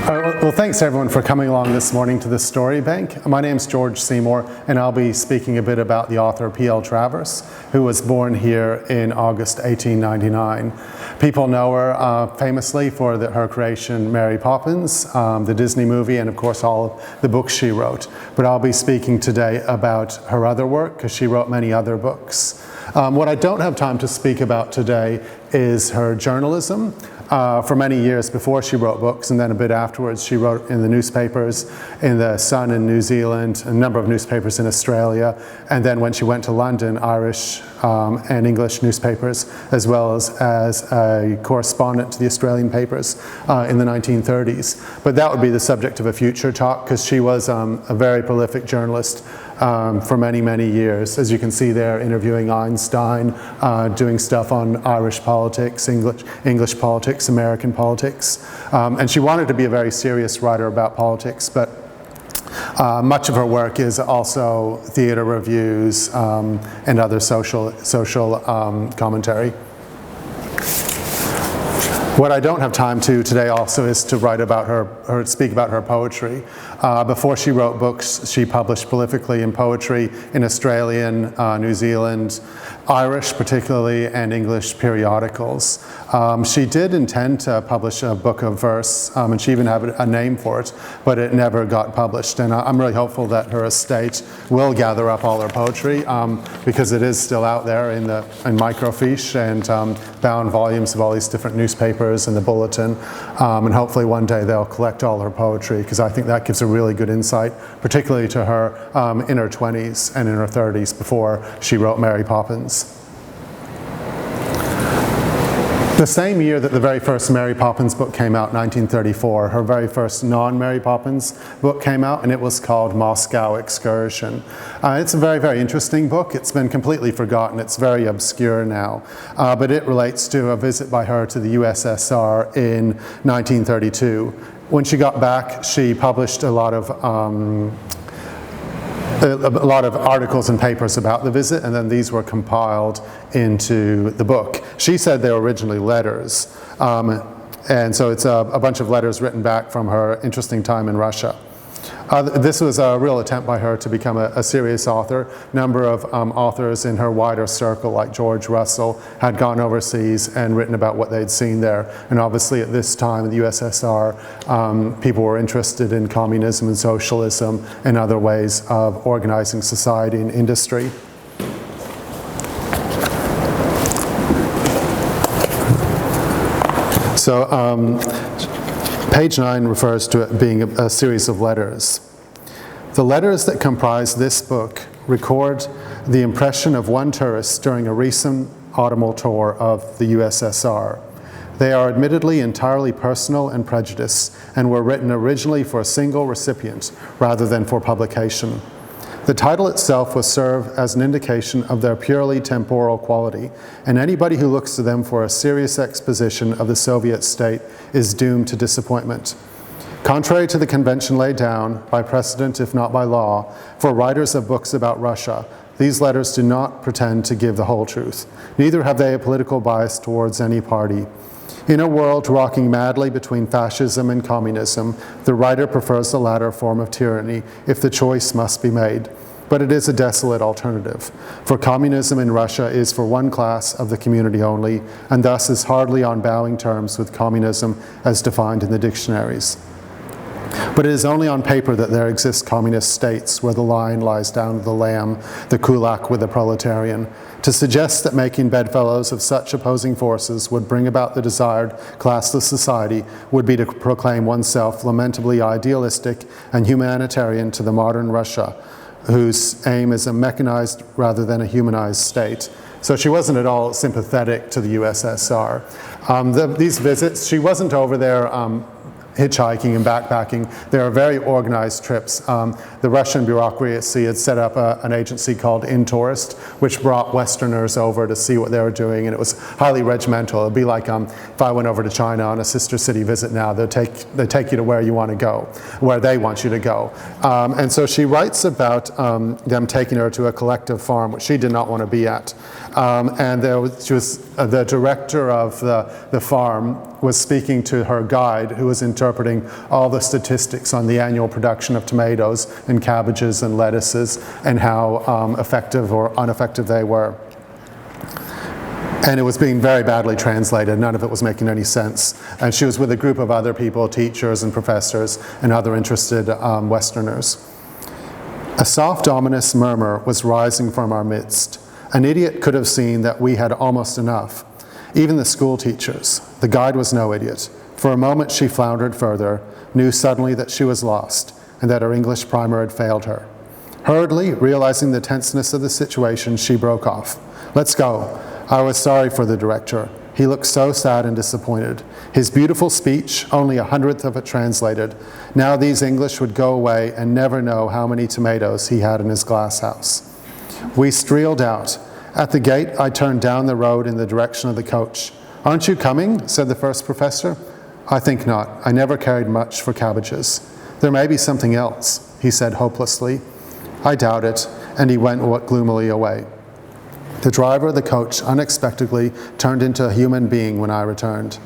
Well, thanks everyone for coming along this morning to the Story Bank. My name's George Seymour, and I'll be speaking a bit about the author PL Travers, who was born here in August 1899. People know her famously for her creation Mary Poppins, the Disney movie, and of course all of the books she wrote. But I'll be speaking today about her other work, because she wrote many other books. What I don't have time to speak about today is her journalism. For many years before she wrote books, and then a bit afterwards, she wrote in the newspapers, in the Sun in New Zealand, a number of newspapers in Australia, and then when she went to London, Irish and English newspapers, as well as a correspondent to the Australian papers in the 1930s. But that would be the subject of a future talk, because she was a very prolific journalist for many, many years. As you can see there, interviewing Einstein, doing stuff on Irish politics, English politics, American politics. And she wanted to be a very serious writer about politics, but much of her work is also theater reviews and other social commentary. What I don't have time to today also is to write about speak about her poetry. Before she wrote books, she published prolifically in poetry in Australian, New Zealand, Irish particularly, and English periodicals. She did intend to publish a book of verse, and she even had a name for it, but it never got published. And I'm really hopeful that her estate will gather up all her poetry, because it is still out there in microfiche and bound volumes of all these different newspapers and the Bulletin, and hopefully one day they'll collect all her poetry, because I think that gives a really good insight, particularly to her in her 20s and in her 30s before she wrote Mary Poppins. The same year that the very first Mary Poppins book came out, 1934, her very first non-Mary Poppins book came out, and it was called Moscow Excursion. It's a very, very interesting book. It's been completely forgotten. It's very obscure now. But it relates to a visit by her to the USSR in 1932. When she got back, she published a lot of articles and papers about the visit, and then these were compiled into the book. She said they were originally letters, and so it's a bunch of letters written back from her interesting time in Russia. This was a real attempt by her to become a serious author. A number of authors in her wider circle, like George Russell, had gone overseas and written about what they'd seen there. And obviously at this time in the USSR, people were interested in communism and socialism and other ways of organizing society and industry. So, page 9 refers to it being a series of letters. The letters that comprise this book record the impression of one tourist during a recent autumnal tour of the USSR. They are admittedly entirely personal and prejudiced, and were written originally for a single recipient rather than for publication. The title itself will serve as an indication of their purely temporal quality, and anybody who looks to them for a serious exposition of the Soviet state is doomed to disappointment. Contrary to the convention laid down, by precedent if not by law, for writers of books about Russia, these letters do not pretend to give the whole truth. Neither have they a political bias towards any party. In a world rocking madly between fascism and communism, the writer prefers the latter form of tyranny if the choice must be made. But it is a desolate alternative, for communism in Russia is for one class of the community only, and thus is hardly on bowing terms with communism as defined in the dictionaries. But it is only on paper that there exist communist states where the lion lies down with the lamb, the kulak with the proletarian. To suggest that making bedfellows of such opposing forces would bring about the desired classless society would be to proclaim oneself lamentably idealistic and humanitarian to the modern Russia, whose aim is a mechanized rather than a humanized state. So she wasn't at all sympathetic to the USSR. These visits, she wasn't over there hitchhiking and backpacking. They are very organized trips. The Russian bureaucracy had set up an agency called InTourist, which brought Westerners over to see what they were doing, and it was highly regimental. It would be like if I went over to China on a sister city visit now, they take you to where you want to go, where they want you to go. And so she writes about them taking her to a collective farm, which she did not want to be at. And she was the director of the farm was speaking to her guide, who was interpreting all the statistics on the annual production of tomatoes and cabbages and lettuces and how effective or ineffective they were. And it was being very badly translated. None of it was making any sense. And she was with a group of other people, teachers and professors and other interested Westerners. A soft, ominous murmur was rising from our midst. An idiot could have seen that we had almost enough. Even the school teachers. The guide was no idiot. For a moment she floundered further, knew suddenly that she was lost, and that her English primer had failed her. Hurriedly, realizing the tenseness of the situation, she broke off. "Let's go." I was sorry for the director. He looked so sad and disappointed. His beautiful speech, only 1/100th of it translated. Now these English would go away and never know how many tomatoes he had in his glass house. We streeled out. At the gate, I turned down the road in the direction of the coach. "Aren't you coming?" said the first professor. "I think not. I never cared much for cabbages." "There may be something else," he said hopelessly. "I doubt it," and he went gloomily away. The driver of the coach unexpectedly turned into a human being when I returned.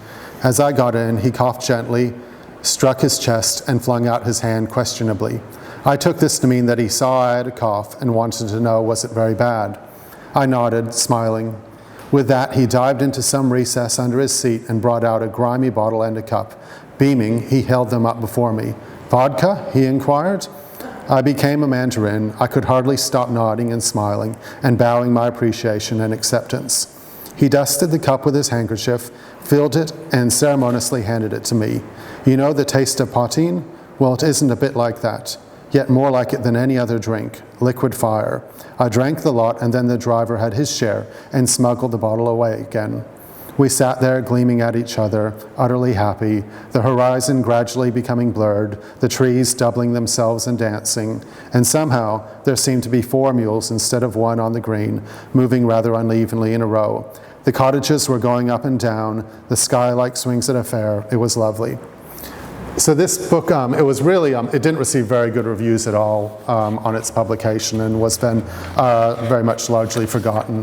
As I got in, he coughed gently, struck his chest, and flung out his hand questionably. I took this to mean that he saw I had a cough and wanted to know, was it very bad? I nodded, smiling. With that, he dived into some recess under his seat and brought out a grimy bottle and a cup. Beaming, he held them up before me. "Vodka?" he inquired. I became a mandarin. I could hardly stop nodding and smiling and bowing my appreciation and acceptance. He dusted the cup with his handkerchief, filled it, and ceremoniously handed it to me. "You know the taste of poteen? Well, it isn't a bit like that, yet more like it than any other drink, liquid fire." I drank the lot, and then the driver had his share and smuggled the bottle away again. We sat there gleaming at each other, utterly happy, the horizon gradually becoming blurred, the trees doubling themselves and dancing, and somehow there seemed to be 4 mules instead of 1 on the green, moving rather unevenly in a row. The cottages were going up and down, the sky like swings at a fair. It was lovely. So this book, it was really, it didn't receive very good reviews at all on its publication and was then very much largely forgotten.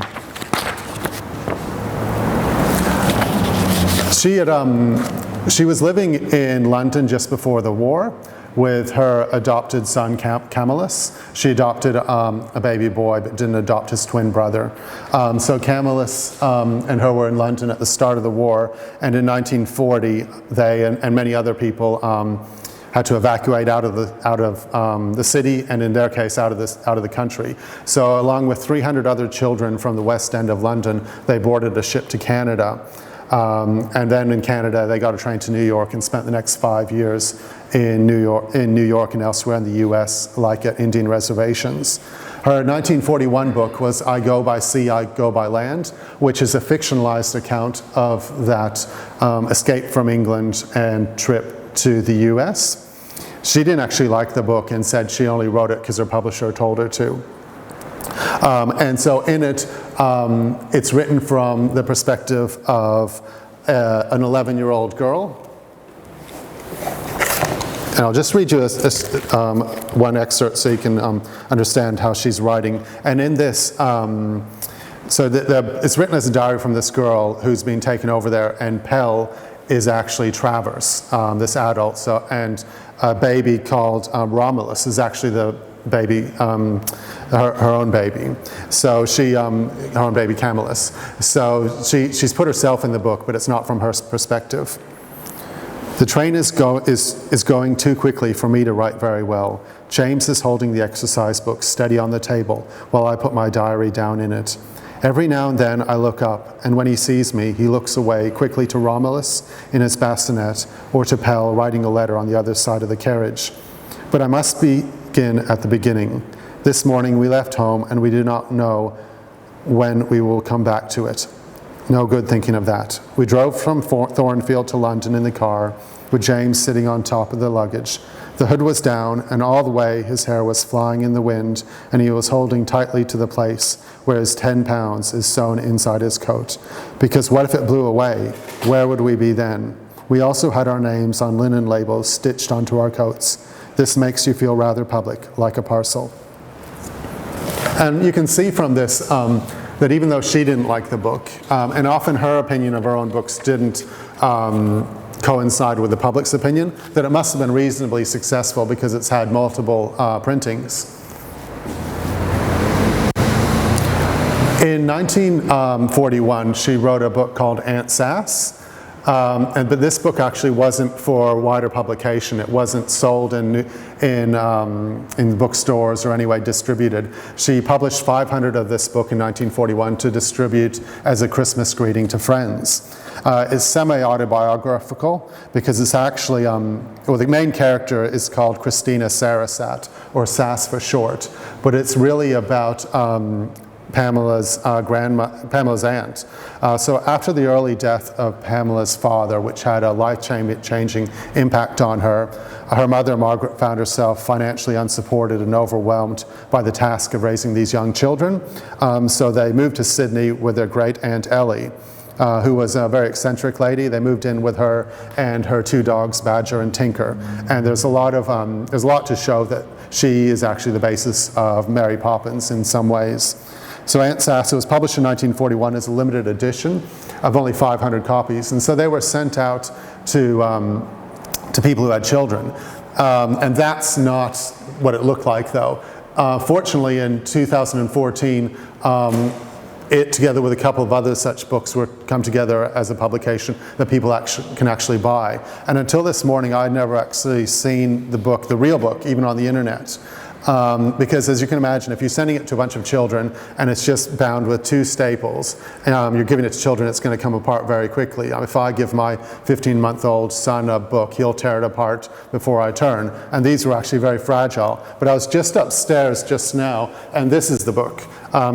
She was living in London just before the war with her adopted son Camillus. She adopted a baby boy but didn't adopt his twin brother. So Camillus and her were in London at the start of the war, and in 1940 they and many other people had to evacuate out of the city, and in their case out of the country. So along with 300 other children from the West End of London, they boarded a ship to Canada. And then in Canada, they got a train to New York and spent the next 5 years in New York and elsewhere in the U.S., like at Indian reservations. Her 1941 book was I Go by Sea, I Go by Land, which is a fictionalized account of that escape from England and trip to the U.S. She didn't actually like the book and said she only wrote it because her publisher told her to. And so in it, it's written from the perspective of an 11-year-old girl. And I'll just read you one excerpt so you can understand how she's writing. And in this, it's written as a diary from this girl who's been taken over there, and PL is actually Travers, this adult. So, and a baby called Romulus is actually the baby, her own baby. So her own baby Camillus. So she's put herself in the book, but it's not from her perspective. The train is going too quickly for me to write very well. James is holding the exercise book steady on the table while I put my diary down in it. Every now and then I look up, and when he sees me, he looks away quickly to Romulus in his bassinet or to PL writing a letter on the other side of the carriage. But I must begin at the beginning. This morning we left home, and we do not know when we will come back to it. No good thinking of that. We drove from Thornfield to London in the car, with James sitting on top of the luggage. The hood was down, and all the way his hair was flying in the wind, and he was holding tightly to the place where his 10 pounds is sewn inside his coat. Because what if it blew away? Where would we be then? We also had our names on linen labels stitched onto our coats. This makes you feel rather public, like a parcel. And you can see from this that even though she didn't like the book, and often her opinion of her own books didn't coincide with the public's opinion, that it must have been reasonably successful because it's had multiple printings. In 1941, she wrote a book called Aunt Sass. But this book actually wasn't for wider publication. It wasn't sold in bookstores or anyway distributed. She published 500 of this book in 1941 to distribute as a Christmas greeting to friends. It's semi-autobiographical because it's actually, well, the main character is called Christina Sarasat, or Sass for short, but it's really about Pamela's aunt. So after the early death of Pamela's father, which had a life-changing impact on her, her mother, Margaret, found herself financially unsupported and overwhelmed by the task of raising these young children. So they moved to Sydney with their great aunt Ellie, who was a very eccentric lady. They moved in with her and her two dogs, Badger and Tinker. And there's a lot to show that she is actually the basis of Mary Poppins in some ways. So Aunt Sass was published in 1941 as a limited edition of only 500 copies, and so they were sent out to people who had children. And that's not what it looked like, though. Fortunately, in 2014, it, together with a couple of other such books, were come together as a publication that people can actually buy. And until this morning, I'd never actually seen the book, the real book, even on the internet. Because as you can imagine, if you're sending it to a bunch of children and it's just bound with two staples, you're giving it to children, it's going to come apart very quickly. If I give my 15-month-old son a book, he'll tear it apart before I turn. And these were actually very fragile. But I was just upstairs just now, and this is the book.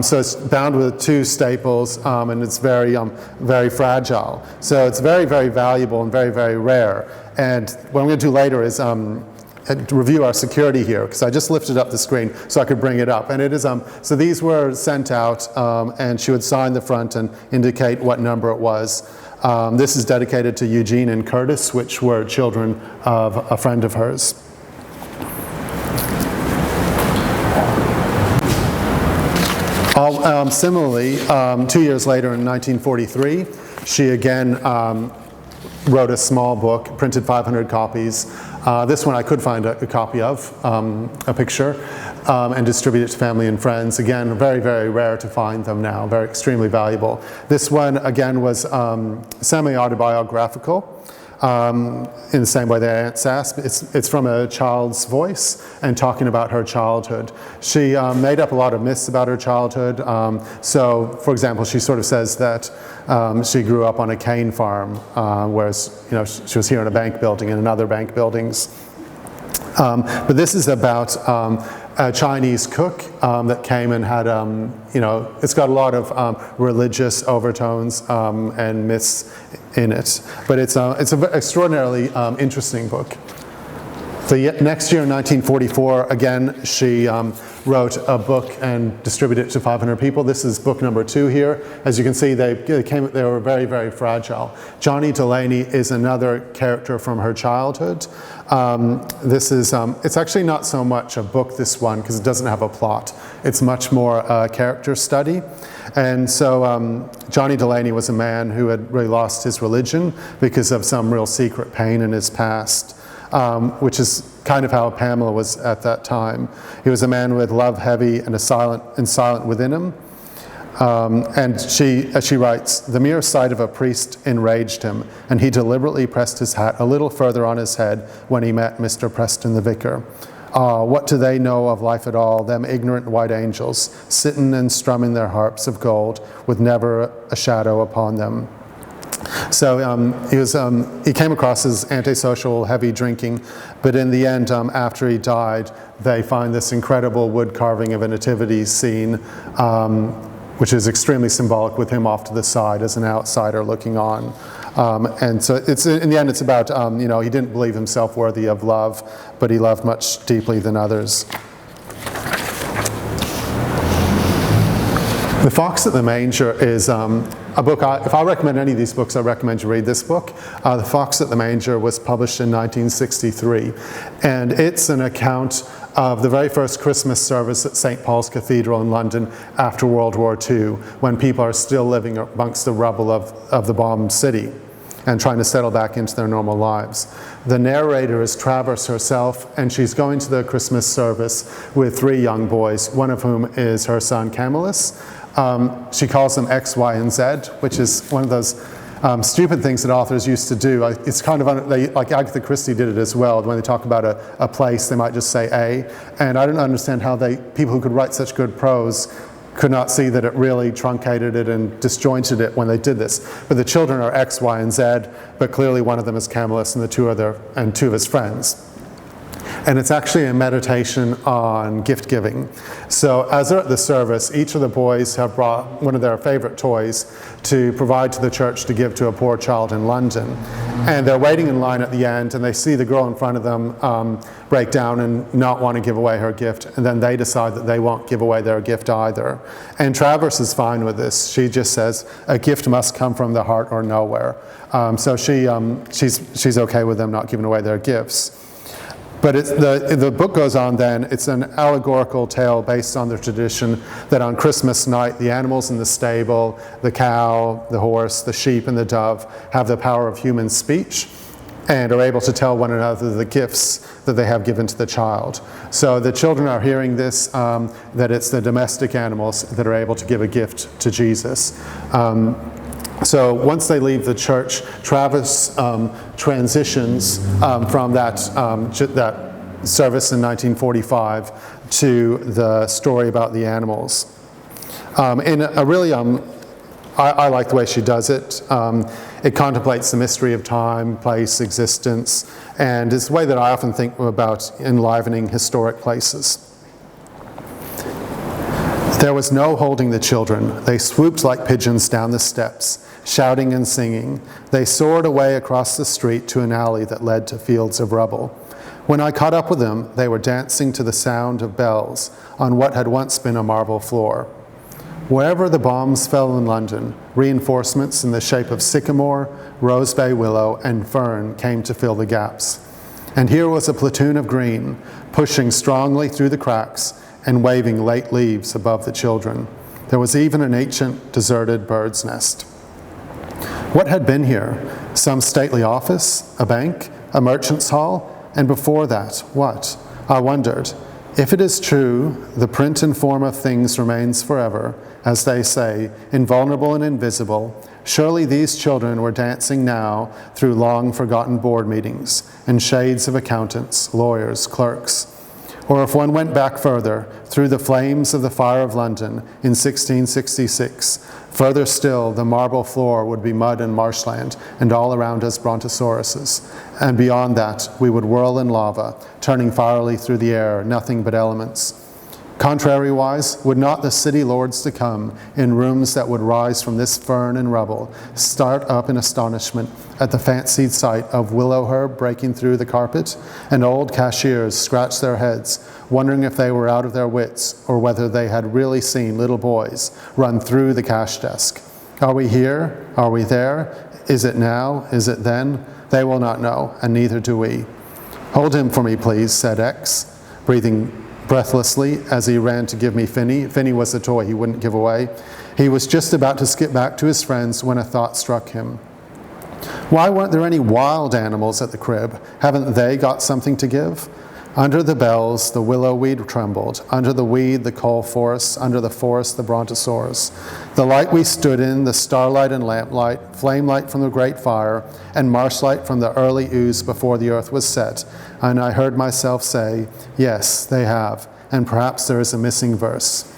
So it's bound with two staples, and it's very, very fragile. So it's very, very valuable and very, very rare. And what I'm going to do later is review our security here, because I just lifted up the screen so I could bring it up. And it is, so these were sent out, and she would sign the front and indicate what number it was. This is dedicated to Eugene and Curtis, which were children of a friend of hers. Similarly, 2 years later in 1943, she again wrote a small book, printed 500 copies. This one I could find a copy of, a picture, and distribute it to family and friends. Again, very, very rare to find them now, very extremely valuable. This one, again, was semi-autobiographical, in the same way that Aunt Sass. It's from a child's voice and talking about her childhood. She made up a lot of myths about her childhood. So, for example, she sort of says that she grew up on a cane farm, whereas she was here in a bank building and in other bank buildings. But this is about a Chinese cook that came and had, it's got a lot of religious overtones and myths in it. But it's an extraordinarily interesting book. The next year, in 1944, again, she wrote a book and distributed it to 500 people. This is book number 2 here. As you can see, they were very, very fragile. Johnny Delaney is another character from her childhood. This is, it's actually not so much a book, this one, because it doesn't have a plot. It's much more a character study. And so Johnny Delaney was a man who had really lost his religion because of some real secret pain in his past. Which is kind of how Pamela was at that time. He was a man with love heavy and silent within him. And as she writes, the mere sight of a priest enraged him, and he deliberately pressed his hat a little further on his head when he met Mr. Preston the vicar. What do they know of life at all, them ignorant white angels, sittin' and strumming their harps of gold, with never a shadow upon them. So he came across as antisocial, heavy drinking, but in the end, after he died, they find this incredible wood carving of a nativity scene, which is extremely symbolic, with him off to the side as an outsider looking on. And so it's, in the end, it's about, he didn't believe himself worthy of love, but he loved much deeply than others. The Fox at the Manger is a book, if I recommend any of these books, I recommend you read this book. The Fox at the Manger was published in 1963, and it's an account of the very first Christmas service at St. Paul's Cathedral in London after World War II, when people are still living amongst the rubble of the bombed city and trying to settle back into their normal lives. The narrator is Travers herself, and she's going to the Christmas service with 3 young boys, one of whom is her son Camillus. She calls them X, Y, and Z, which is one of those stupid things that authors used to do. It's kind of, like Agatha Christie did it as well. When they talk about a place, they might just say A. And I don't understand how people who could write such good prose could not see that it really truncated it and disjointed it when they did this. But the children are X, Y, and Z, but clearly one of them is Camillus and two of his friends. And it's actually a meditation on gift giving. So as they're at the service, each of the boys have brought one of their favorite toys to provide to the church to give to a poor child in London. And they're waiting in line at the end, and they see the girl in front of them break down and not want to give away her gift. And then they decide that they won't give away their gift either. And Travers is fine with this. She just says, a gift must come from the heart or nowhere. So she's okay with them not giving away their gifts. But the book goes on then, it's an allegorical tale based on the tradition that on Christmas night, the animals in the stable, the cow, the horse, the sheep, and the dove have the power of human speech and are able to tell one another the gifts that they have given to the child. So the children are hearing this, that it's the domestic animals that are able to give a gift to Jesus. So once they leave the church, Travers transitions from that service in 1945 to the story about the animals. In a really, I like the way she does it. It contemplates the mystery of time, place, existence, and it's the way that I often think about enlivening historic places. There was no holding the children. They swooped like pigeons down the steps, shouting and singing. They soared away across the street to an alley that led to fields of rubble. When I caught up with them, they were dancing to the sound of bells on what had once been a marble floor. Wherever the bombs fell in London, reinforcements in the shape of sycamore, rosebay willow, and fern came to fill the gaps. And here was a platoon of green, pushing strongly through the cracks and waving late leaves above the children. There was even an ancient, deserted bird's nest. What had been here? Some stately office, a bank, a merchant's hall, and before that, what? I wondered. If it is true, the print and form of things remains forever, as they say, invulnerable and invisible, surely these children were dancing now through long-forgotten board meetings and shades of accountants, lawyers, clerks. Or if one went back further, through the flames of the fire of London in 1666, further still, the marble floor would be mud and marshland, and all around us brontosauruses. And beyond that, we would whirl in lava, turning fierily through the air, nothing but elements. Contrariwise, would not the city lords to come, in rooms that would rise from this fern and rubble, start up in astonishment at the fancied sight of willow herb breaking through the carpet, and old cashiers scratch their heads, wondering if they were out of their wits, or whether they had really seen little boys run through the cash desk. Are we here? Are we there? Is it now? Is it then? They will not know, and neither do we. Hold him for me, please, said X, breathing breathlessly as he ran to give me Finny. Finny was the toy he wouldn't give away. He was just about to skip back to his friends when a thought struck him. Why weren't there any wild animals at the crib? Haven't they got something to give? Under the bells, the willow weed trembled. Under the weed, the coal forest. Under the forest, the brontosaurus. The light we stood in, the starlight and lamplight, flame light from the great fire, and marshlight from the early ooze before the earth was set. And I heard myself say, yes, they have, and perhaps there is a missing verse.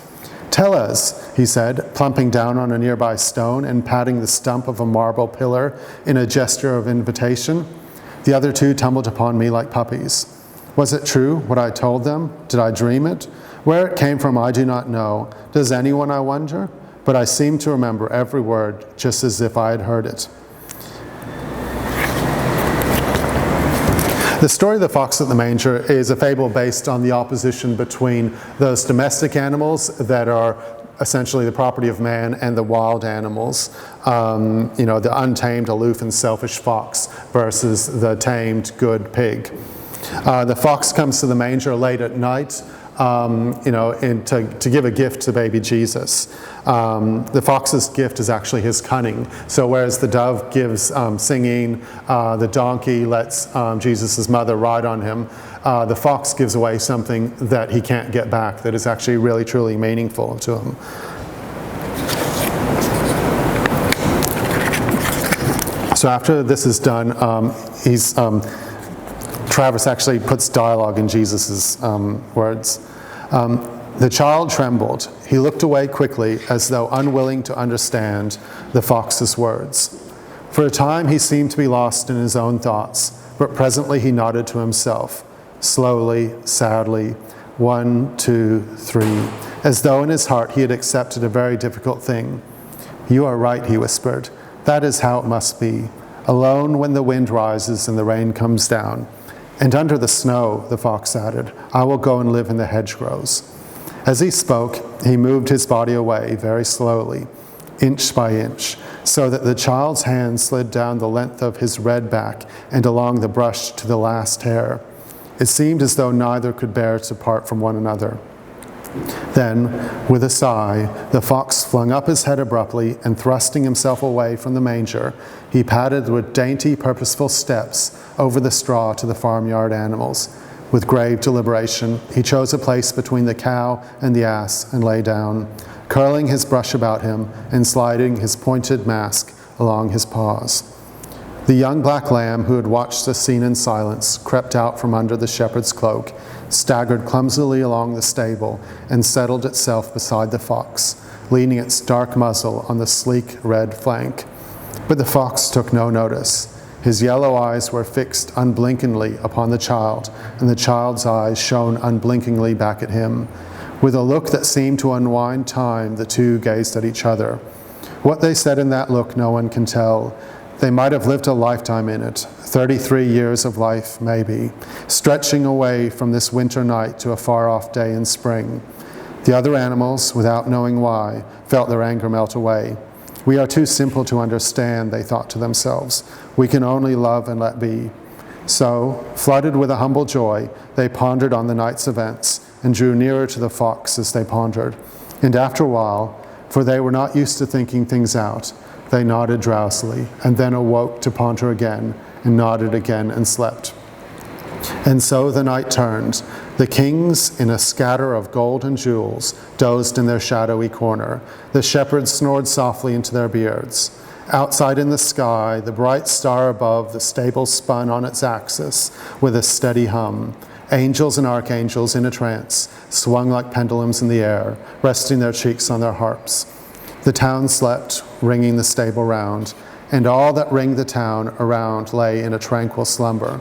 Tell us, he said, plumping down on a nearby stone and patting the stump of a marble pillar in a gesture of invitation. The other two tumbled upon me like puppies. Was it true, what I told them? Did I dream it? Where it came from, I do not know. Does anyone, I wonder? But I seem to remember every word, just as if I had heard it. The story of the fox at the manger is a fable based on the opposition between those domestic animals that are essentially the property of man and the wild animals. The untamed, aloof, and selfish fox versus the tamed, good pig. The fox comes to the manger late at night, to give a gift to baby Jesus. The fox's gift is actually his cunning. So whereas the dove gives singing, the donkey lets Jesus' mother ride on him, the fox gives away something that he can't get back that is actually really, truly meaningful to him. So after this is done, Travers actually puts dialogue in Jesus' words. The child trembled. He looked away quickly as though unwilling to understand the fox's words. For a time he seemed to be lost in his own thoughts, but presently he nodded to himself, slowly, sadly, 1, 2, 3, as though in his heart he had accepted a very difficult thing. "You are right," he whispered. "That is how it must be. Alone when the wind rises and the rain comes down. And under the snow," the fox added, "I will go and live in the hedgerows." As he spoke, he moved his body away very slowly, inch by inch, so that the child's hand slid down the length of his red back and along the brush to the last hair. It seemed as though neither could bear to part from one another. Then, with a sigh, the fox flung up his head abruptly, and thrusting himself away from the manger, he padded with dainty, purposeful steps over the straw to the farmyard animals. With grave deliberation, he chose a place between the cow and the ass and lay down, curling his brush about him and sliding his pointed mask along his paws. The young black lamb, who had watched the scene in silence, crept out from under the shepherd's cloak, staggered clumsily along the stable, and settled itself beside the fox, leaning its dark muzzle on the sleek red flank. But the fox took no notice. His yellow eyes were fixed unblinkingly upon the child, and the child's eyes shone unblinkingly back at him. With a look that seemed to unwind time, the two gazed at each other. What they said in that look no one can tell. They might have lived a lifetime in it, 33 years of life, maybe, stretching away from this winter night to a far-off day in spring. The other animals, without knowing why, felt their anger melt away. "We are too simple to understand," they thought to themselves. "We can only love and let be." So, flooded with a humble joy, they pondered on the night's events and drew nearer to the fox as they pondered. And after a while, for they were not used to thinking things out, they nodded drowsily, and then awoke to ponder again, and nodded again and slept. And so the night turned. The kings, in a scatter of gold and jewels, dozed in their shadowy corner. The shepherds snored softly into their beards. Outside in the sky, the bright star above the stable spun on its axis with a steady hum. Angels and archangels in a trance swung like pendulums in the air, resting their cheeks on their harps. The town slept, ringing the stable round, and all that ringed the town around lay in a tranquil slumber.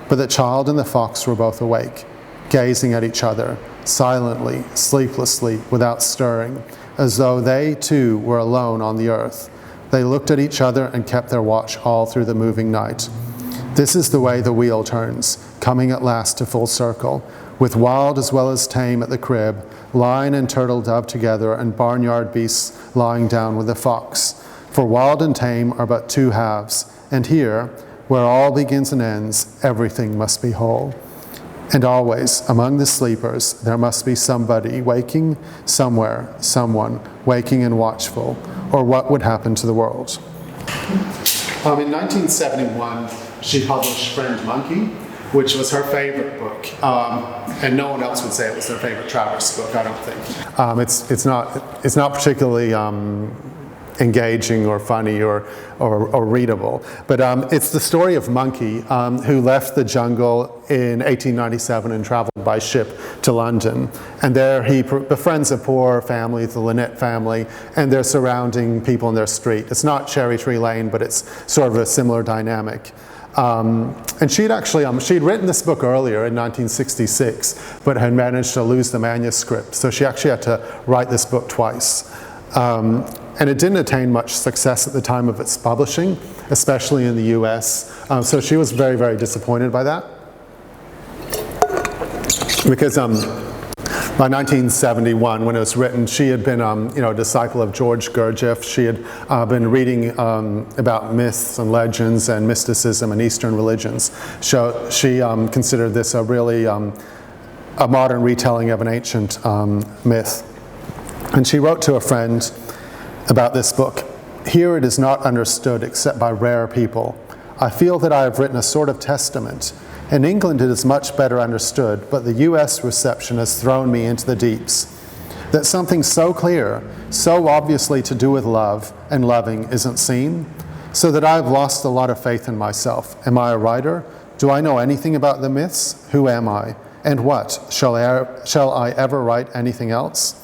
But the child and the fox were both awake, gazing at each other, silently, sleeplessly, without stirring, as though they too were alone on the earth. They looked at each other and kept their watch all through the moving night. This is the way the wheel turns, coming at last to full circle, with wild as well as tame at the crib, lion and turtle dove together, and barnyard beasts lying down with the fox. For wild and tame are but two halves, and here, where all begins and ends, everything must be whole. And always, among the sleepers, there must be somebody waking somewhere, someone waking and watchful, or what would happen to the world? In 1971, she published Friend Monkey, which was her favorite book, and no one else would say it was their favorite Travers book, I don't think. It's not particularly engaging or funny or readable, but it's the story of Monkey, who left the jungle in 1897 and traveled by ship to London, and there he befriends a poor family, the Lynette family, and their surrounding people in their street. It's not Cherry Tree Lane, but it's sort of a similar dynamic. And she'd written this book earlier in 1966, but had managed to lose the manuscript, so she actually had to write this book twice. And it didn't attain much success at the time of its publishing, especially in the US. So she was very, very disappointed by that. Because by 1971, when it was written, she had been a disciple of George Gurdjieff. She had been reading about myths and legends and mysticism and Eastern religions. So she considered this a really a modern retelling of an ancient myth. And she wrote to a friend about this book. "Here it is not understood except by rare people. I feel that I have written a sort of testament. In England it is much better understood, but the US reception has thrown me into the deeps. That something so clear, so obviously to do with love and loving isn't seen, so that I've lost a lot of faith in myself. Am I a writer? Do I know anything about the myths? Who am I? And what? Shall I ever write anything else?"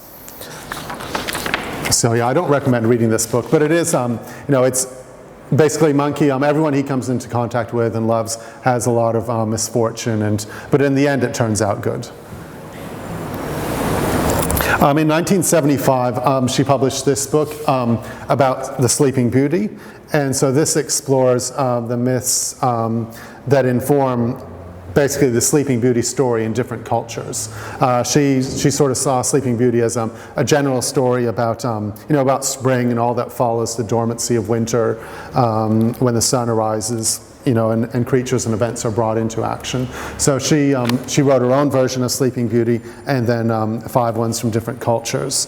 So yeah, I don't recommend reading this book, but it is, it's basically Monkey, everyone he comes into contact with and loves has a lot of misfortune, but in the end it turns out good. In 1975, she published this book about the Sleeping Beauty, and so this explores the myths that inform basically the Sleeping Beauty story in different cultures. She sort of saw Sleeping Beauty as a general story about about spring and all that follows the dormancy of winter, when the sun arises, and creatures and events are brought into action. So she wrote her own version of Sleeping Beauty, and then 5 ones from different cultures.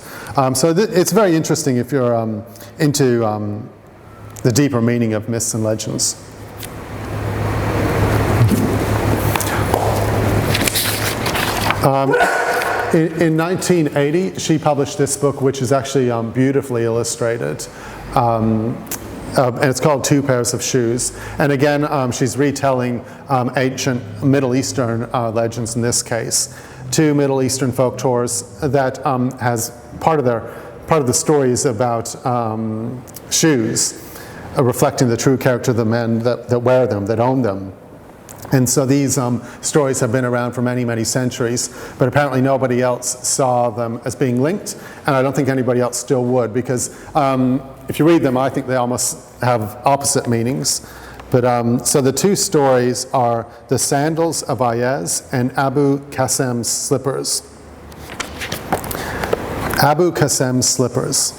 So it's very interesting if you're into the deeper meaning of myths and legends. In 1980, she published this book, which is actually beautifully illustrated. And it's called Two Pairs of Shoes. And again, she's retelling ancient Middle Eastern legends in this case. 2 Middle Eastern folk tours that has part of the stories about shoes, reflecting the true character of the men that wear them, that own them. And so these stories have been around for many, many centuries, but apparently nobody else saw them as being linked, and I don't think anybody else still would, because if you read them, I think they almost have opposite meanings. But so the 2 stories are the Sandals of Iez and Abu Kassem Slippers. Abu Kassem Slippers.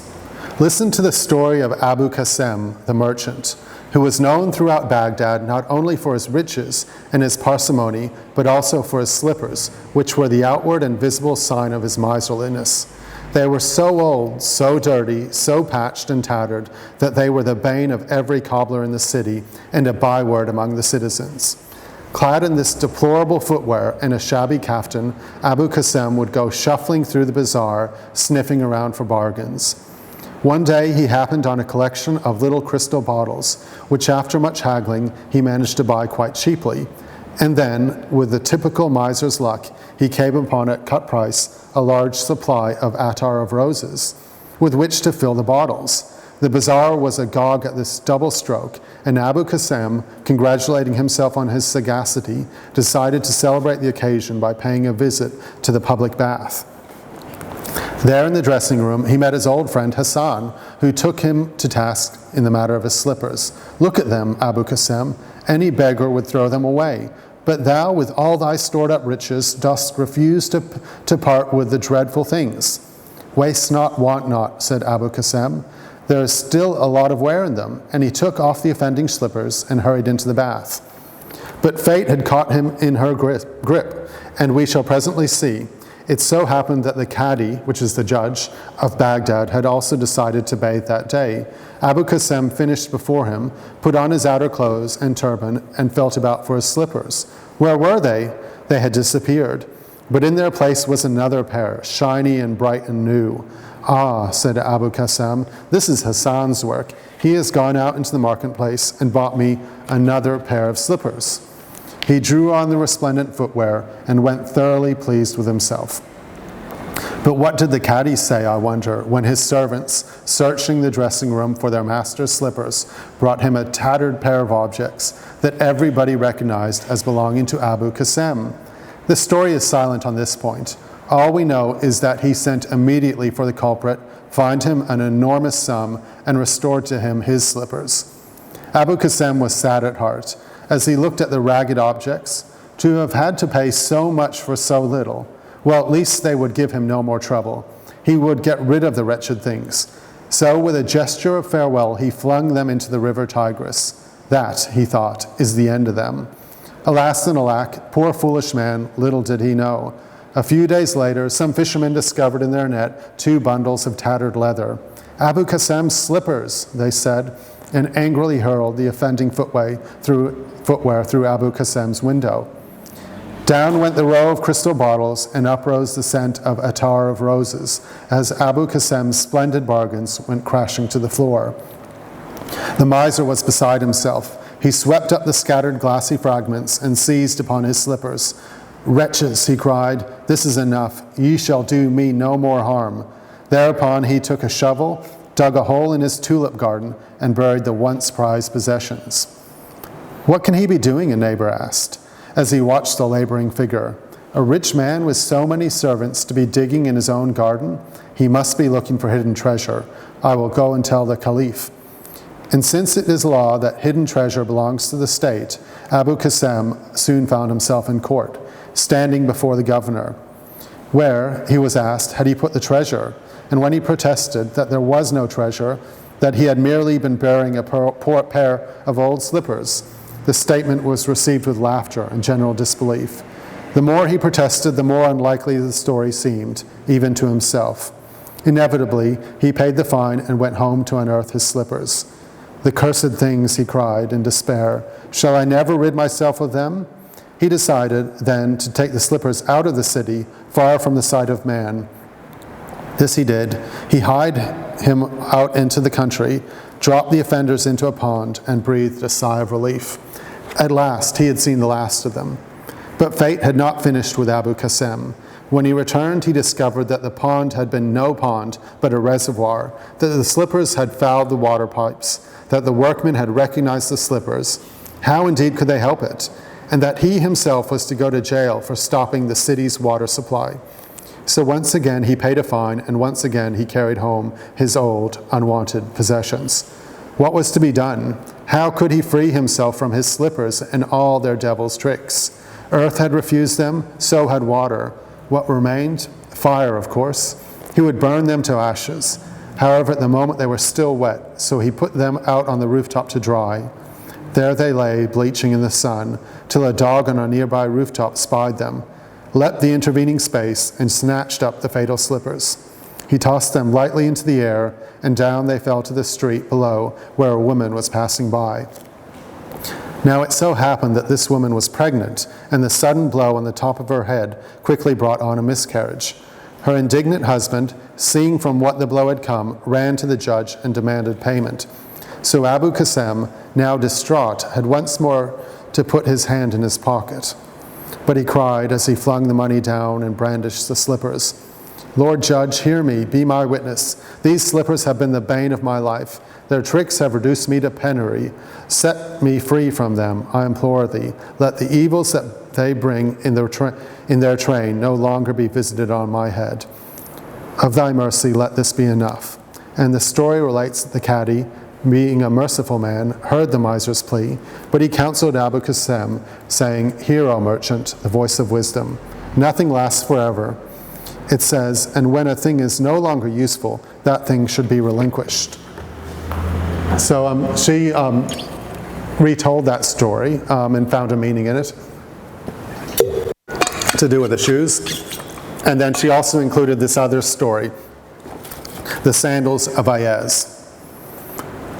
Listen to the story of Abu Kassem, the merchant, who was known throughout Baghdad not only for his riches and his parsimony, but also for his slippers, which were the outward and visible sign of his miserliness. They were so old, so dirty, so patched and tattered, that they were the bane of every cobbler in the city and a byword among the citizens. Clad in this deplorable footwear and a shabby kaftan, Abu Kassem would go shuffling through the bazaar, sniffing around for bargains. One day he happened on a collection of little crystal bottles, which after much haggling he managed to buy quite cheaply. And then, with the typical miser's luck, he came upon at cut price a large supply of attar of roses, with which to fill the bottles. The bazaar was agog at this double stroke, and Abu Kassem, congratulating himself on his sagacity, decided to celebrate the occasion by paying a visit to the public bath. There in the dressing room, he met his old friend Hassan, who took him to task in the matter of his slippers. "Look at them, Abu Kassem. Any beggar would throw them away. But thou, with all thy stored-up riches, dost refuse to part with the dreadful things." "Waste not, want not," said Abu Kassem. "There is still a lot of wear in them." And he took off the offending slippers and hurried into the bath. But fate had caught him in her grip, and we shall presently see. It so happened that the Cadi, which is the judge of Baghdad, had also decided to bathe that day. Abu Kassem finished before him, put on his outer clothes and turban, and felt about for his slippers. Where were they? They had disappeared. But in their place was another pair, shiny and bright and new. "Ah," said Abu Kassem, "this is Hassan's work. He has gone out into the marketplace and bought me another pair of slippers." He drew on the resplendent footwear and went thoroughly pleased with himself. But what did the Cadi say, I wonder, when his servants, searching the dressing room for their master's slippers, brought him a tattered pair of objects that everybody recognized as belonging to Abu Kassem? The story is silent on this point. All we know is that he sent immediately for the culprit, fined him an enormous sum, and restored to him his slippers. Abu Kassem was sad at heart, as he looked at the ragged objects. To have had to pay so much for so little, Well, at least they would give him no more trouble. He would get rid of the wretched things. So with a gesture of farewell, he flung them into the river Tigris. That, he thought, is the end of them. Alas and alack, poor foolish man, little did he know. A few days later, some fishermen discovered in their net 2 bundles of tattered leather. Abu Kassem's slippers, they said, and angrily hurled the offending footwear through Abu Kassem's window. Down went the row of crystal bottles, and up rose the scent of attar of roses, as Abu Kassem's splendid bargains went crashing to the floor. The miser was beside himself. He swept up the scattered glassy fragments and seized upon his slippers. "Wretches," he cried, "this is enough. Ye shall do me no more harm." Thereupon he took a shovel, dug a hole in his tulip garden, and buried the once prized possessions. "What can he be doing?" a neighbor asked, as he watched the laboring figure. "A rich man with so many servants to be digging in his own garden? He must be looking for hidden treasure. I will go and tell the Caliph." And since it is law that hidden treasure belongs to the state, Abu Kassem soon found himself in court, standing before the governor, where, he was asked, had he put the treasure? And when he protested that there was no treasure, that he had merely been burying a poor pair of old slippers, the statement was received with laughter and general disbelief. The more he protested, the more unlikely the story seemed, even to himself. Inevitably, he paid the fine and went home to unearth his slippers. "The cursed things," he cried in despair. "Shall I never rid myself of them?" He decided then to take the slippers out of the city, far from the sight of man. This he did. He hied him out into the country, dropped the offenders into a pond, and breathed a sigh of relief. At last, he had seen the last of them. But fate had not finished with Abu Kassem. When he returned, he discovered that the pond had been no pond, but a reservoir, that the slippers had fouled the water pipes, that the workmen had recognized the slippers. How indeed could they help it? And that he himself was to go to jail for stopping the city's water supply. So once again he paid a fine, and once again he carried home his old, unwanted possessions. What was to be done? How could he free himself from his slippers and all their devil's tricks? Earth had refused them, so had water. What remained? Fire, of course. He would burn them to ashes. However, at the moment they were still wet, so he put them out on the rooftop to dry. There they lay, bleaching in the sun, till a dog on a nearby rooftop spied them, leapt the intervening space, and snatched up the fatal slippers. He tossed them lightly into the air, and down they fell to the street below, where a woman was passing by. Now it so happened that this woman was pregnant, and the sudden blow on the top of her head quickly brought on a miscarriage. Her indignant husband, seeing from what the blow had come, ran to the judge and demanded payment. So Abu Kassem, now distraught, had once more to put his hand in his pocket. But he cried as he flung the money down and brandished the slippers, "Lord Judge, hear me, be my witness. These slippers have been the bane of my life. Their tricks have reduced me to penury. Set me free from them, I implore thee. Let the evils that they bring in their train no longer be visited on my head. Of thy mercy, let this be enough." And the story relates that the Cadi, being a merciful man, heard the miser's plea, but he counseled Abu Kassem, saying, "Hear, O merchant, the voice of wisdom. Nothing lasts forever." It says, "And when a thing is no longer useful, that thing should be relinquished." So she retold that story and found a meaning in it to do with the shoes. And then she also included this other story, the Sandals of Iez.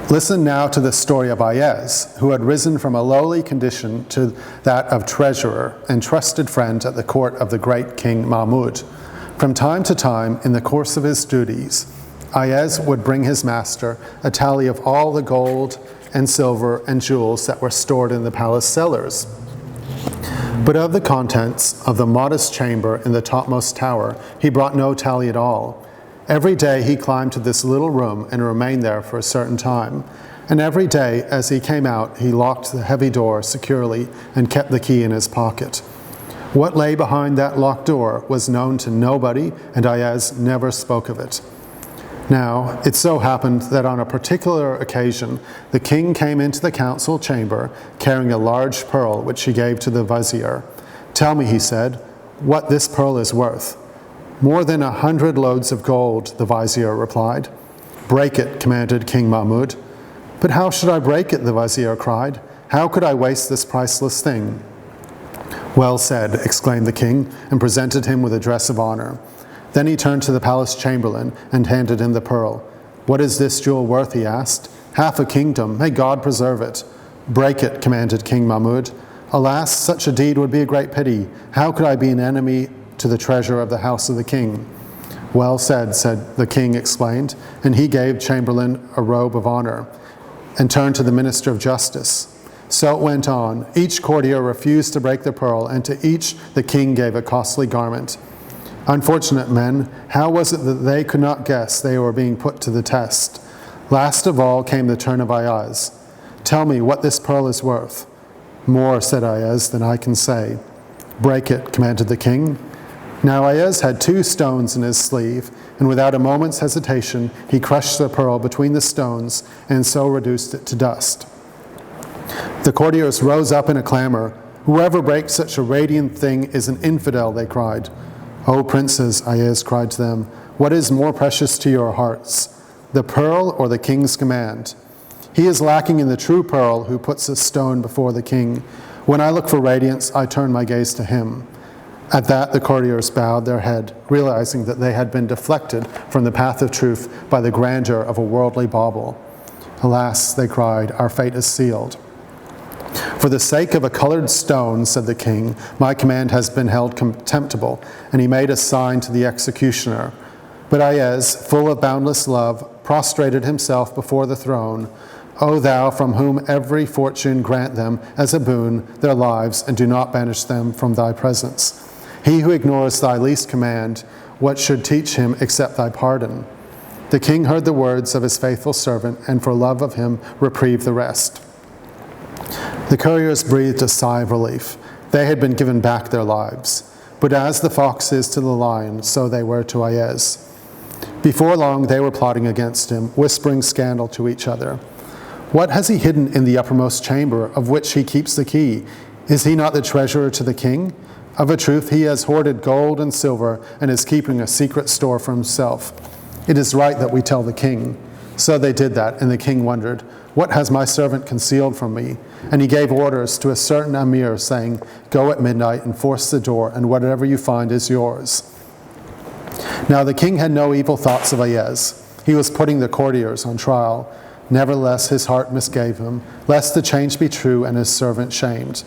Listen now to the story of Iez, who had risen from a lowly condition to that of treasurer and trusted friend at the court of the great King Mahmud. From time to time, in the course of his duties, Iez would bring his master a tally of all the gold and silver and jewels that were stored in the palace cellars. But of the contents of the modest chamber in the topmost tower, he brought no tally at all. Every day he climbed to this little room and remained there for a certain time. And every day as he came out, he locked the heavy door securely and kept the key in his pocket. What lay behind that locked door was known to nobody, and Iez never spoke of it. Now, it so happened that on a particular occasion, the king came into the council chamber carrying a large pearl which he gave to the vizier. "Tell me," he said, what this pearl is worth. More than 100 loads of gold, the vizier replied. Break it, commanded King Mahmud. But how should I break it, the vizier cried. How could I waste this priceless thing? Well said, exclaimed the king, and presented him with a dress of honor. Then he turned to the palace chamberlain and handed him the pearl. What is this jewel worth, he asked. Half a kingdom, may God preserve it. Break it, commanded King Mahmud. Alas, such a deed would be a great pity. How could I be an enemy to the treasure of the house of the king? Well said, the king explained, and he gave Chamberlain a robe of honor and turned to the minister of justice. So it went on. Each courtier refused to break the pearl, and to each the king gave a costly garment. Unfortunate men, how was it that they could not guess they were being put to the test? Last of all came the turn of Iez. Tell me what this pearl is worth. More, said Iez, than I can say. Break it, commanded the king. Now Iez had 2 stones in his sleeve, and without a moment's hesitation, he crushed the pearl between the stones and so reduced it to dust. The courtiers rose up in a clamor. Whoever breaks such a radiant thing is an infidel, they cried. O princes, Iez cried to them, what is more precious to your hearts, the pearl or the king's command? He is lacking in the true pearl who puts a stone before the king. When I look for radiance, I turn my gaze to him. At that, the courtiers bowed their head, realizing that they had been deflected from the path of truth by the grandeur of a worldly bauble. Alas, they cried, our fate is sealed. For the sake of a colored stone, said the king, my command has been held contemptible, and he made a sign to the executioner. But Iez, full of boundless love, prostrated himself before the throne. O thou, from whom every fortune grant them as a boon their lives, and do not banish them from thy presence. He who ignores thy least command, what should teach him except thy pardon? The king heard the words of his faithful servant, and for love of him reprieved the rest. The couriers breathed a sigh of relief. They had been given back their lives. But as the fox is to the lion, so they were to Iez. Before long, they were plotting against him, whispering scandal to each other. What has he hidden in the uppermost chamber, of which he keeps the key? Is he not the treasurer to the king? Of a truth, he has hoarded gold and silver, and is keeping a secret store for himself. It is right that we tell the king. So they did that, and the king wondered, what has my servant concealed from me? And he gave orders to a certain emir, saying, go at midnight and force the door, and whatever you find is yours. Now the king had no evil thoughts of Iez. He was putting the courtiers on trial. Nevertheless, his heart misgave him, lest the change be true and his servant shamed.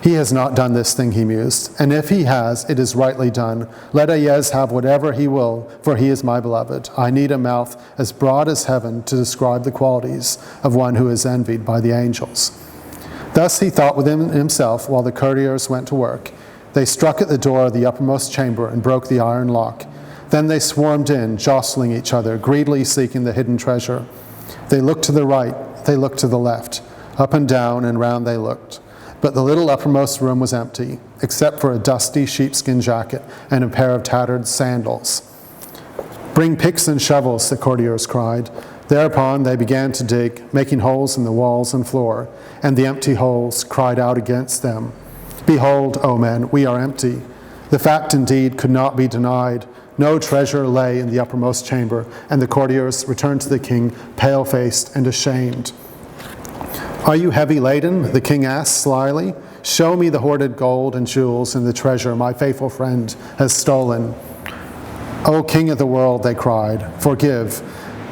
He has not done this thing, he mused, and if he has, it is rightly done. Let Iez have whatever he will, for he is my beloved. I need a mouth as broad as heaven to describe the qualities of one who is envied by the angels. Thus he thought within himself while the courtiers went to work. They struck at the door of the uppermost chamber and broke the iron lock. Then they swarmed in, jostling each other, greedily seeking the hidden treasure. They looked to the right, they looked to the left. Up and down and round they looked. But the little uppermost room was empty, except for a dusty sheepskin jacket and a pair of tattered sandals. Bring picks and shovels, the courtiers cried. Thereupon they began to dig, making holes in the walls and floor, and the empty holes cried out against them. Behold, O men, we are empty. The fact indeed could not be denied. No treasure lay in the uppermost chamber, and the courtiers returned to the king, pale-faced and ashamed. Are you heavy laden? The king asked slyly. Show me the hoarded gold and jewels and the treasure my faithful friend has stolen. O king of the world, they cried, forgive.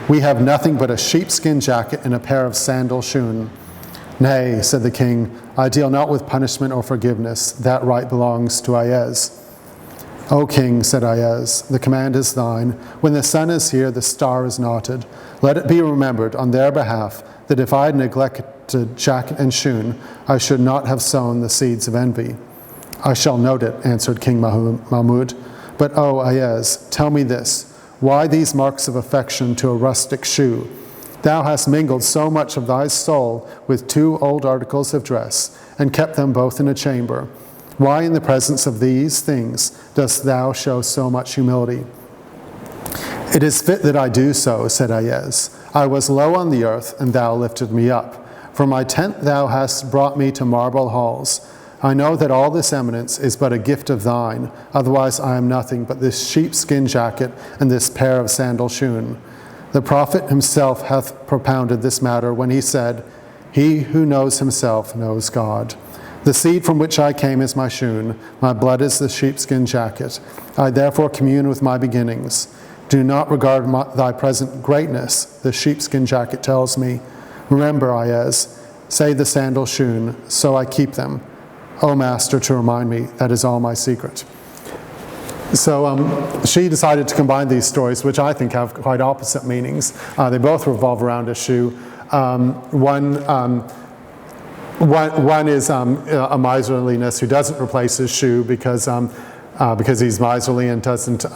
We have nothing but a sheepskin jacket and a pair of sandal shoon. Nay, said the king, I deal not with punishment or forgiveness. That right belongs to Iez. O king, said Iez, the command is thine. When the sun is here, the star is knotted. Let it be remembered on their behalf that if I had neglected jacket and shoon, I should not have sown the seeds of envy. I shall note it, answered King Mahmud. But, O Iez, tell me this, why these marks of affection to a rustic shoe? Thou hast mingled so much of thy soul with 2 old articles of dress, and kept them both in a chamber. Why in the presence of these things dost thou show so much humility? It is fit that I do so, said Iez. I was low on the earth, and thou lifted me up. From my tent thou hast brought me to marble halls. I know that all this eminence is but a gift of thine, otherwise I am nothing but this sheepskin jacket and this pair of sandal shoon. The prophet himself hath propounded this matter when he said, he who knows himself knows God. The seed from which I came is my shoon, my blood is the sheepskin jacket. I therefore commune with my beginnings. Do not regard thy present greatness, the sheepskin jacket tells me. Remember, Iez, say the sandal shoon, so I keep them. O Master, to remind me, that is all my secret. So she decided to combine these stories, which I think have quite opposite meanings. They both revolve around a shoe. One is a miserliness who doesn't replace his shoe because he's miserly and doesn't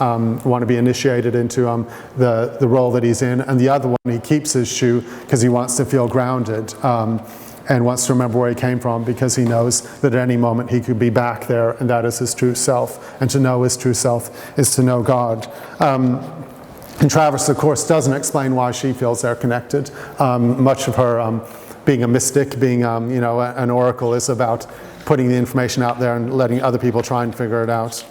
want to be initiated into the role that he's in. And the other one, he keeps his shoe because he wants to feel grounded and wants to remember where he came from, because he knows that at any moment he could be back there, and that is his true self. And to know his true self is to know God. And Travers, of course, doesn't explain why she feels they're connected. Much of her being a mystic, being an oracle, is about putting the information out there and letting other people try and figure it out.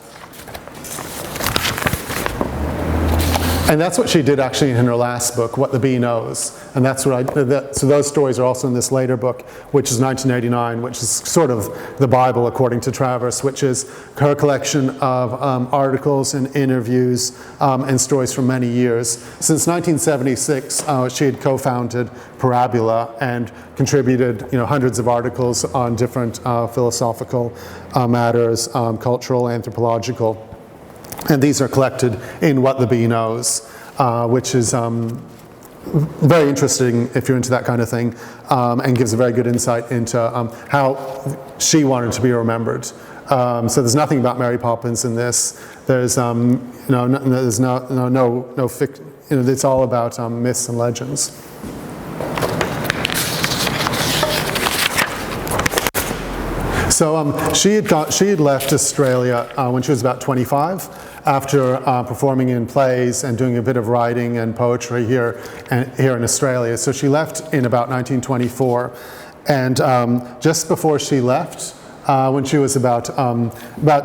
And that's what she did actually in her last book, What the Bee Knows. And that's what so those stories are also in this later book, which is 1989, which is sort of the Bible according to Travers, which is her collection of articles and interviews and stories from many years. Since 1976, she had co-founded Parabola and contributed hundreds of articles on different philosophical matters, cultural, anthropological. And these are collected in What the Bee Knows, which is very interesting if you're into that kind of thing, and gives a very good insight into how she wanted to be remembered. So there's nothing about Mary Poppins in this. There's there's no fiction. It's all about myths and legends. So she had left Australia when she was about 25, after performing in plays and doing a bit of writing and poetry here in Australia. So she left in about 1924, and just before she left, when she was about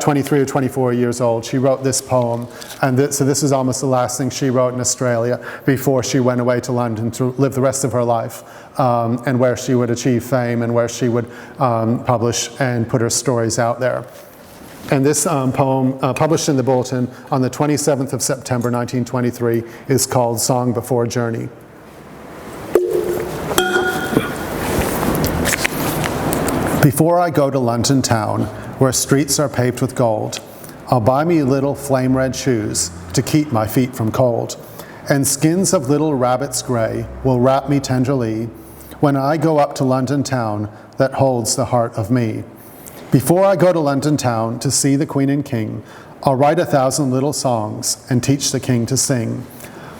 23 or 24 years old, she wrote this poem. And so this is almost the last thing she wrote in Australia before she went away to London to live the rest of her life, and where she would achieve fame and where she would publish and put her stories out there. And this poem, published in the Bulletin on the 27th of September 1923, is called Song Before Journey. Before I go to London town, where streets are paved with gold, I'll buy me little flame-red shoes to keep my feet from cold, and skins of little rabbits grey will wrap me tenderly when I go up to London town that holds the heart of me. Before I go to London town to see the Queen and King, I'll write 1,000 little songs and teach the King to sing.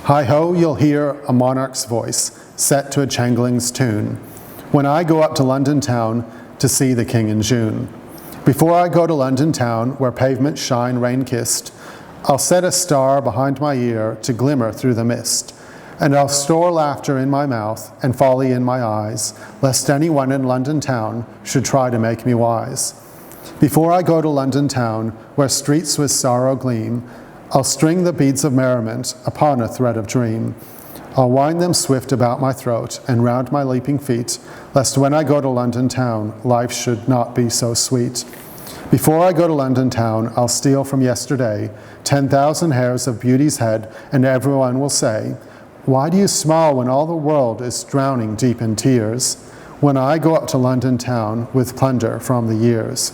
Hi-ho, you'll hear a monarch's voice set to a changling's tune when I go up to London town to see the King in June. Before I go to London town, where pavements shine rain-kissed, I'll set a star behind my ear to glimmer through the mist, and I'll store laughter in my mouth and folly in my eyes, lest anyone in London town should try to make me wise. Before I go to London town, where streets with sorrow gleam, I'll string the beads of merriment upon a thread of dream. I'll wind them swift about my throat and round my leaping feet, lest when I go to London town, life should not be so sweet. Before I go to London town, I'll steal from yesterday 10,000 hairs of beauty's head, and everyone will say, why do you smile when all the world is drowning deep in tears, when I go up to London town with plunder from the years?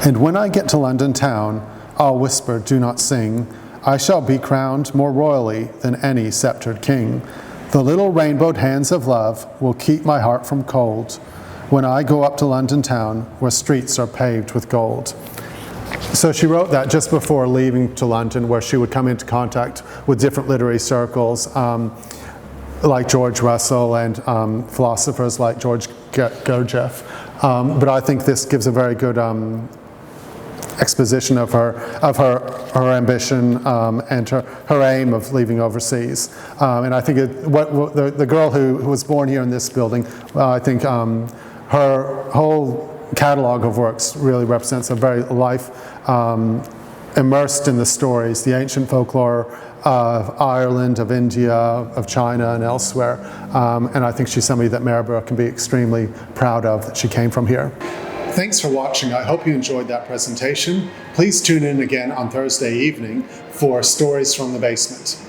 And when I get to London town, I'll whisper, do not sing, I shall be crowned more royally than any sceptred king. The little rainbowed hands of love will keep my heart from cold when I go up to London town where streets are paved with gold. So she wrote that just before leaving to London, where she would come into contact with different literary circles like George Russell and philosophers like George Gurdjieff. But I think this gives a very good exposition of her ambition and her aim of leaving overseas. And I think the girl who was born here in this building, I think her whole catalogue of works really represents a very life immersed in the stories, the ancient folklore of Ireland, of India, of China, and elsewhere. And I think she's somebody that Maryborough can be extremely proud of, that she came from here. Thanks for watching. I hope you enjoyed that presentation. Please tune in again on Thursday evening for Stories from the Basement.